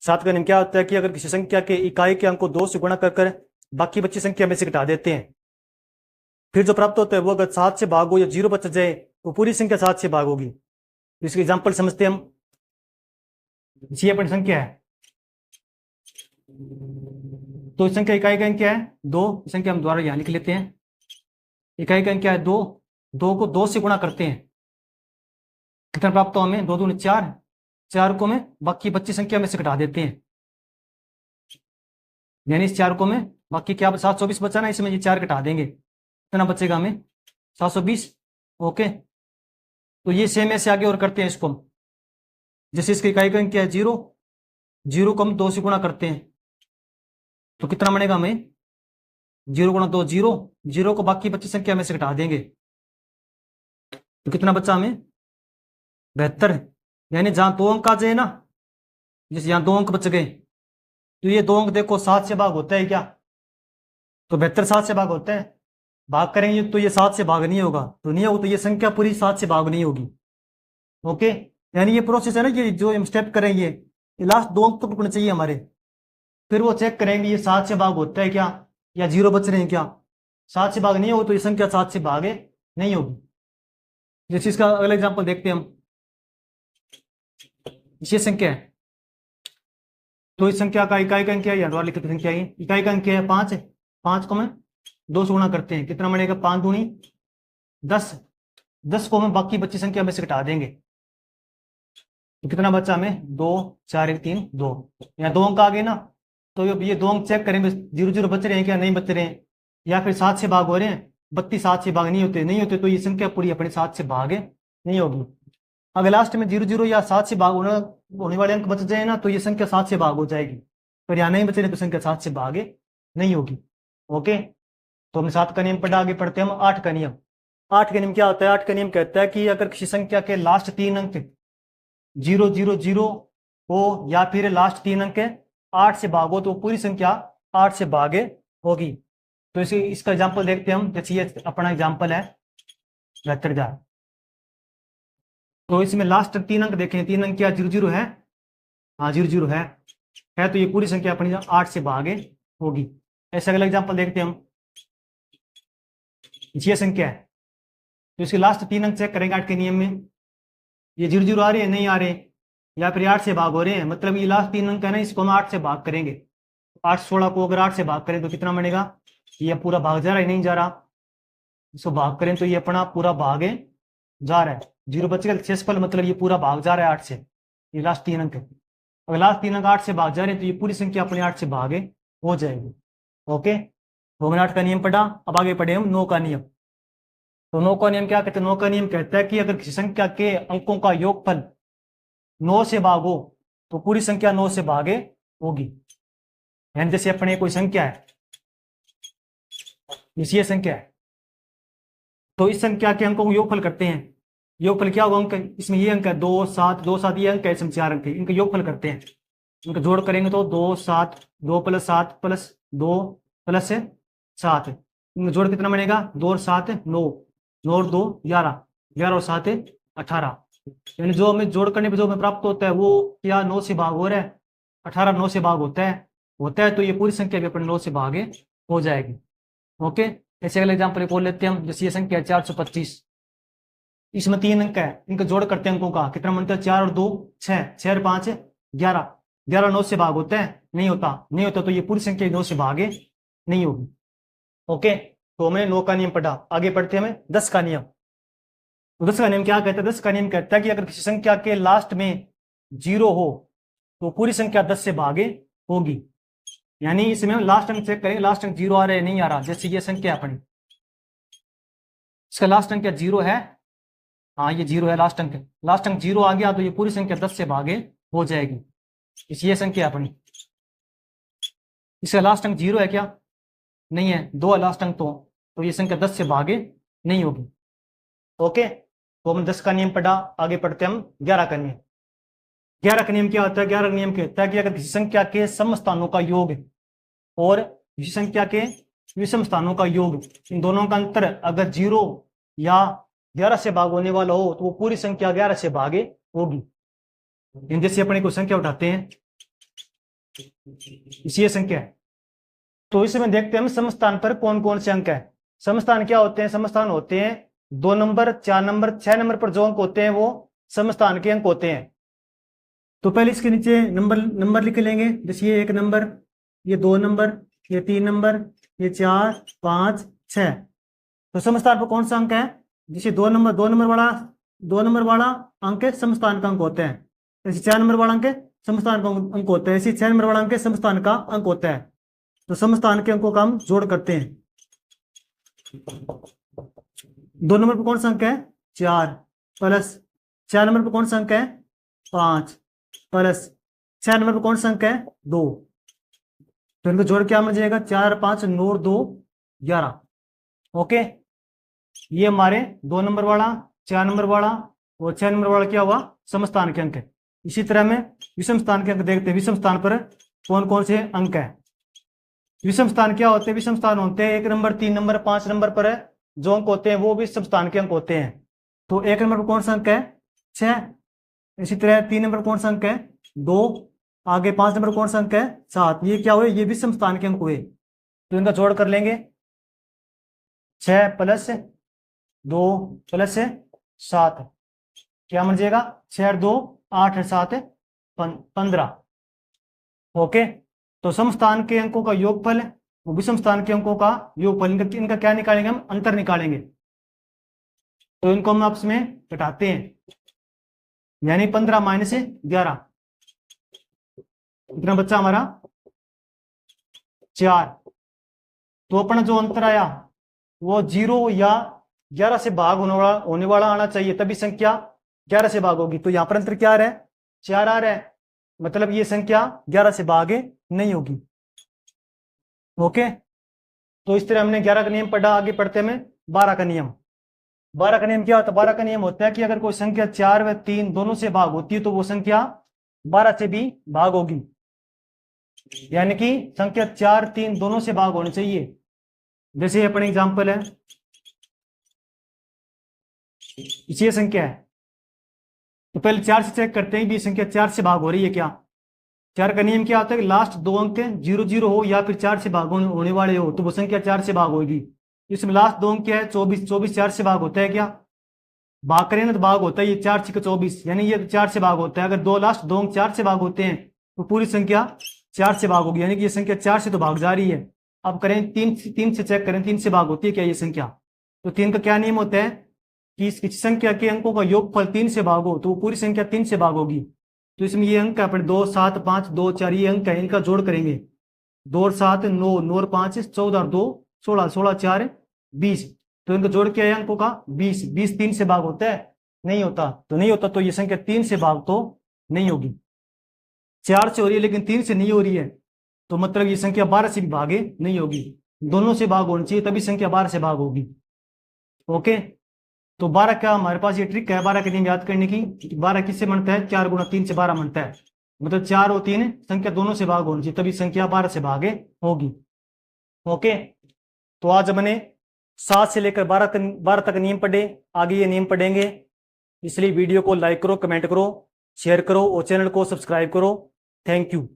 सात का नियम क्या होता है कि अगर किसी संख्या के इकाई के अंक को 2 से गुणा कर बाकी बची संख्या में से घटा देते हैं, फिर जो प्राप्त होता है वो अगर 7 से भाग हो या 0 बच जाए तो पूरी संख्या 7 से भाग होगी। इसके एग्जाम्पल समझते हैं हम। ये अपनी संख्या है, तो इस संख्या इकाई का अंक क्या है 2। संख्या हम द्वारा यहां लिख लेते हैं। इकाई का अंक क्या है 2। 2 को 2 से गुणा करते हैं, कितना प्राप्त हो हमें 2 दूनी 4। 4 को में बाकी बच्ची संख्या में से घटा देते हैं, यानी इस 4 को में बाकी क्या 720 बचा ना, इसमें ये 4 घटा देंगे, कितना बचेगा हमें 720। ओके, तो ये सेम ऐसे आगे और करते हैं इसको। जैसे इसकी इकाई का अंक क्या है 0। 0 को हम 2 से गुणा करते हैं तो कितना बनेगा हमें 0 गुणा 2 0। 0 को बाकी बच्ची संख्या में से घटा देंगे तो कितना बचा हमें 72। यानी जहां 2 अंक आ जाए ना, जैसे यहां 2 अंक बच गए तो ये 2 अंक देखो 7 से भाग होता है क्या, तो 72 7 से भाग होता है। भाग करेंगे तो ये 7 से भाग नहीं होगा, तो नहीं होगा तो ये संख्या पूरी 7 से भाग नहीं होगी। ओके, यानी ये प्रोसेस है ना, ये जो हम स्टेप करेंगे ये लास्ट 2 अंक तक रुकने चाहिए हमारे। फिर वो चेक करेंगे ये 7 से भाग होता है क्या या 0 बच रहे हैं क्या। 7 से भाग नहीं होगा तो ये संख्या 7 से भागे नहीं होगी। जैसे इसका अगला एग्जाम्पल देखते हैं हम। ये संख्या है, तो इस संख्या का इकाई का अंक क्या है, द्वारा लिखित संख्या है, इकाई का अंक क्या है 5 है। 5 को मैं 2 से गुणा करते हैं, कितना बनेगा 5 दूनी 10। 10 को हम बाकी बच्ची संख्या में से घटा देंगे तो कितना बचा हमें 2 4 1 3 2। यहाँ 2 अंक आ गए ना, तो ये 2 अंक चेक करेंगे 0 0 बच रहे हैं क्या नहीं बच रहे हैं, या फिर 7 से भाग हो रहे हैं। 32 7 से भाग नहीं होते तो ये संख्या पूरी अपने 7 से भागे नहीं होगी। अगर लास्ट में 0 0 या 7 से भाग होने वाले अंक बच जाए ना तो ये संख्या 7 से भाग हो जाएगी, पर यहाँ नहीं बचे तो संख्या 7 से भागे नहीं होगी। ओके, तो हमने 7 का नियम पढ़ा, आगे पढ़ते हैं हम 8 का नियम। 8 का नियम क्या होता है, 8 का नियम कहता है कि अगर किसी संख्या के लास्ट 3 अंक 0 0 0 हो या फिर लास्ट 3 अंक 8 से भागो तो पूरी संख्या 8 से भागे होगी। तो इसका एग्जाम्पल देखते हैं हम। जैसे ये अपना एग्जाम्पल है 72,000, तो इसमें लास्ट 3 अंक देखें, 3 अंक क्या 0 0 है, हाँ 0 0 है तो ये पूरी संख्या अपनी 8 से भागे होगी। ऐसे अगला एग्जाम्पल देखते हैं हम। ये संख्या है, तो इसके लास्ट 3 अंक चेक करेंगे 8 के नियम में, ये 0 0 आ रहे हैं नहीं आ रहे, या फिर 8 से भाग हो रहे हैं, मतलब ये लास्ट 3 अंक है ना, इसको हम 8 से भाग करेंगे। 8 16 को अगर 8 से भाग करें तो कितना बनेगा, ये पूरा भाग जा रहा है नहीं जा रहा, इसको भाग करें तो ये अपना पूरा भागे जा रहा है। 0 बच गया शेषफल, मतलब ये पूरा भाग जा रहा है 8 से, ये लास्ट 3 अंक है। अगर लास्ट 3 अंक 8 से भाग जा रहे हैं तो ये पूरी संख्या अपने 8 से भागे हो जाएगी। ओके, तो हमने 8 का नियम पढ़ा, अब आगे पढ़े हम 9 का नियम। तो 9 का नियम क्या कहते हैं, 9 का नियम कहता है कि अगर किसी संख्या के अंकों का योगफल 9 से भागो तो पूरी संख्या 9 से भागे होगी। यानी जैसे अपने कोई संख्या है, ये संख्या है, तो इस संख्या के अंकों को योगफल करते हैं। योगफल क्या होगा, अंक इसमें ये अंक है 2 7 2 7, ये अंक है इसमें 4 अंक है, इनका योगफल करते हैं। इनका जोड़ करेंगे तो 2 7 2 + 7 + 2 + 7, इनका जोड़ कितना बनेगा 2 और 7 9, 9 और 2 11, 11 और 7 18। यानी जो हमें जोड़ करने पे जो हमें प्राप्त होता है वो क्या 9 से भाग हो रहा है, 18 9 से भाग होता है तो ये पूरी संख्या भी अपने 9 से भागे हो जाएगी। ओके, ऐसे अगले एग्जाम्पल बोल लेते हैं हम। जैसे ये संख्या 425, इसमें 3 अंक है, इनका जोड़ करते हैं अंकों का, कितना बनता है 4 और 2 6, 6 और 5 11, 11 9 से भाग होता है नहीं होता तो ये पूरी संख्या 9 से भागे नहीं होगी। ओके, तो हमने 9 का नियम पढ़ा, आगे पढ़ते हैं हमें 10 का नियम। तो 10 का नियम क्या कहता है, 10 का नियम कहता है कि अगर किसी संख्या के लास्ट में 0 हो तो पूरी संख्या 10 से भागे होगी। यानी इसमें हम लास्ट अंक चेक करेंगे, लास्ट अंक 0 आ रहा है नहीं आ रहा। जैसे ये संख्या अपनी, इसका लास्ट अंक क्या 0 है, हाँ ये 0 है लास्ट अंक, लास्ट अंक 0 आ गया तो ये पूरी संख्या 10 से भागे हो जाएगी। ये संख्या अपनी, इसका लास्ट अंक 0 है क्या, नहीं है, 2 है लास्ट अंक, तो ये संख्या 10 से भागे नहीं होगी। ओके, तो हमने 10 का नियम पढ़ा, आगे पढ़ते हम 11 का नियम। 11 का नियम क्या होता है, 11 का नियम कहता है कि अगर किसी संख्या के सम स्थानों का योग और किसी संख्या के विषम स्थानों का योग, इन दोनों का अंतर अगर 0 या 11 से भाग होने वाला हो तो वो पूरी संख्या 11 से भागे होगी। जैसे अपने को संख्या उठाते हैं ये संख्या है। तो इसमें देखते हैं हम समस्थान पर कौन कौन से अंक है। समस्थान क्या होते हैं? समस्थान होते हैं 2 नंबर, 4 नंबर, 6 नंबर पर जो अंक होते हैं वो समस्थान के अंक होते हैं। तो पहले इसके नीचे नंबर लिख लेंगे। जैसे ये 1 नंबर, ये 2 नंबर, ये 3 नंबर, ये 4, 5, 6। तो समस्थान पर कौन सा अंक है? जैसे 2 नंबर वाला अंक समस्थान का अंक होता है। जैसे 4 नंबर वाला अंक समस्थान का अंक होता है। ऐसे 6 नंबर वाला अंक समस्थान का अंक होता है। तो समस्थान के अंकों का हम जोड़ करते हैं। 2 नंबर पर कौन सा अंक है? 4 प्लस 4 नंबर पर कौन सा अंक है? 5 प्लस 6 नंबर पर कौन सा अंक है? 2। तो इनको जोड़ क्या मिल जाएगा? 4, 5, 9, 2, 11। ओके, ये हमारे 2 नंबर वाला, 4 नंबर वाला और 6 नंबर वाला क्या हुआ? समस्थान के अंक है। इसी तरह में विषम स्थान के अंक देखते हैं। विषम स्थान पर कौन कौन से अंक है? विषम स्थान क्या होते हैं? विषम स्थान होते हैं 1 नंबर, 3 नंबर, 5 नंबर पर जो अंक होते हैं वो विषम स्थान के अंक होते हैं। तो 1 नंबर पर कौन सा अंक है? 6। इसी तरह 3 नंबर पर कौन सा अंक है? 2। आगे 5 नंबर पर कौन सा अंक है? 7। ये क्या हुए? ये विषम स्थान के अंक हुए। तो इनका जोड़ कर लेंगे। 6 प्लस 2 प्लस 7 क्या बन जाएगा? 6 और 2 8 और 7 15। ओके, तो समस्थान के अंकों का योगफल वो विषम स्थान के अंकों का योगफल, इनका क्या निकालेंगे? हम अंतर निकालेंगे। तो इनको हम आपस में घटाते हैं, यानी 15 माइनस 11 कितना बच्चा हमारा? 4। तो अपना जो अंतर आया वो 0 या 11 से भाग होने वाला आना चाहिए, तभी संख्या 11 से भाग होगी। तो यहां पर अंतर क्या आ रहा है? 4 आ रहा है, मतलब ये संख्या 11 से भागे नहीं होगी। ओके, तो इस तरह हमने 11 का नियम पढ़ा। आगे पढ़ते हैं 12 का नियम। 12 का नियम क्या होता है? 12 का नियम होता है कि अगर कोई संख्या 4 व 3 दोनों से भाग होती है तो वो संख्या 12 से भी भाग होगी, यानी कि संख्या 4, 3 दोनों से भाग होनी चाहिए। जैसे अपने एग्जाम्पल है, ये संख्या है तो पहले 4 से चेक करते हैं भी संख्या 4 से भाग हो रही है क्या। 4 का नियम क्या होता है कि लास्ट 2 अंक 0, 0 हो या फिर 4 से भाग होने वाले हो तो वो संख्या 4 से भाग होगी। इसमें लास्ट 2 अंक क्या है? 24। 24 4 से भाग होता है क्या? भाग करें ना तो भाग होता है, ये 4 6 24, यानी ये 4 से भाग होता है। अगर लास्ट 2 अंक 4 से भाग होते हैं तो पूरी संख्या 4 से भाग होगी, यानी कि ये संख्या 4 से तो भाग जा रही है। अब करें 3 से चेक करें, 3 से भाग होती है क्या ये संख्या? तो 3 का क्या नियम होता है कि इस संख्या के अंकों का योगफल 3 से भागो तो वो पूरी संख्या 3 से भाग होगी। तो इसमें ये अंक है अपने 2 7 5 2 4, ये अंक है, इनका जोड़ करेंगे। 2 और 7 9, 9 और 5 14 और 2 16, 16 4 20। तो इनका जोड़ क्या है अंकों का? 20। 20 3 से भाग होता है? नहीं होता। तो नहीं होता तो ये संख्या 3 से भाग तो नहीं होगी। 4 से हो रही है लेकिन 3 से नहीं हो रही है, तो मतलब ये संख्या 12 से भी भागे नहीं होगी। दोनों से भाग होनी चाहिए तभी संख्या 12 से भाग होगी। ओके, तो 12 का हमारे पास ये ट्रिक है 12 के नियम याद करने की। 12 किससे बनता है? 4 गुणा 3 से 12 बनता है, मतलब 4 और 3 संख्या दोनों से भाग होनी चाहिए तभी संख्या 12 से भागे होगी। ओके, तो आज हमने 7 से लेकर 12 तक नियम पढ़े, आगे ये नियम पढ़ेंगे। इसलिए वीडियो को लाइक करो, कमेंट करो, शेयर करो और चैनल को सब्सक्राइब करो। Thank you.